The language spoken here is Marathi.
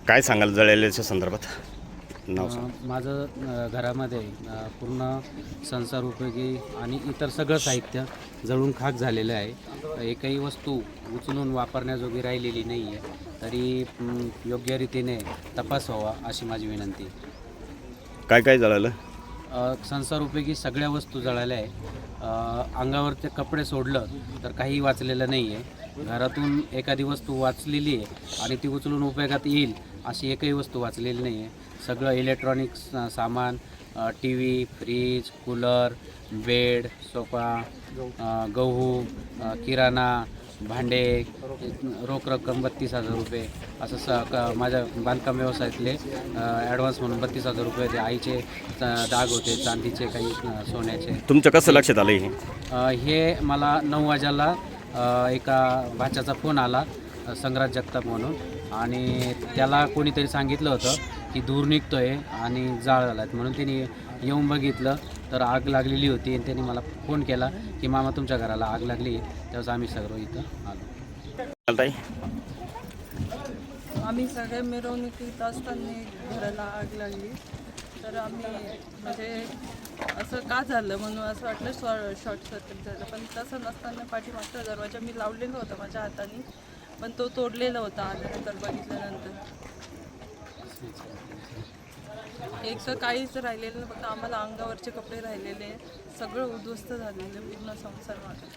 काय सांगाल जळलेल्याच्या संदर्भात? नाव माझं घरामध्ये पूर्ण संसार उपयोगी आणि इतर सगळं साहित्य जळून खाक झालेलं आहे. एकही वस्तू उचलून वापरण्याजोगी राहिलेली नाही आहे. तरी योग्य रीतीने तपास व्हावा अशी माझी विनंती. काय काय जळालं? संसार उपयोगी सगळ्या वस्तू जळाल्या आहे. अंगावरचे कपडे सोडलं तर काही वाचलेलं नाही आहे. घरातून एखादी वस्तू वाचलेली आहे आणि ती उचलून उपयोगात येईल अशी एकही वस्तू वाचलेली नाही आहे. सगळं इलेक्ट्रॉनिक्स सामान, TV, fridge, cooler, bed, sofa, गहू, किराणा, भांडे, रोख रक्कम 32,000 रुपये असं माझ्या बांधकाम व्यवसायातले ॲडव्हान्स म्हणून 32,000 रुपये ते आईचे दाग होते, चांदीचे, काही सोन्याचे. तुमचं कसं लक्षात आलं हे मला 9 वाजेला एका भाच्याचा फोन आला, संग्राज जगताप म्हणून, आणि त्याला कोणीतरी सांगितलं होतं की धूर निघतो आहे आणि जाळ झाला आहे. म्हणून त्यांनी येऊन बघितलं तर आग लागलेली होती आणि त्यांनी मला फोन केला की मामा तुमच्या घराला आग लागली. त्यावेळेस आम्ही सगळं इथं आलो. आम्ही सगळे मिरवणुकीत असताना घराला आग लागली. तर आम्ही म्हणजे असं का झालं म्हणून असं वाटलं शॉर्ट सर्किट झालं, पण तसं नसताना पाठीमागचा दरवाजा मी लावलेला होता माझ्या हाताने, पण तो तोडलेला होता आल्यानंतर बघितल्यानंतर. एक तर काहीच राहिलेलं, फक्त आम्हाला अंगावरचे कपडे राहिलेले, सगळं उद्ध्वस्त झालेलं पूर्ण संसार माझा.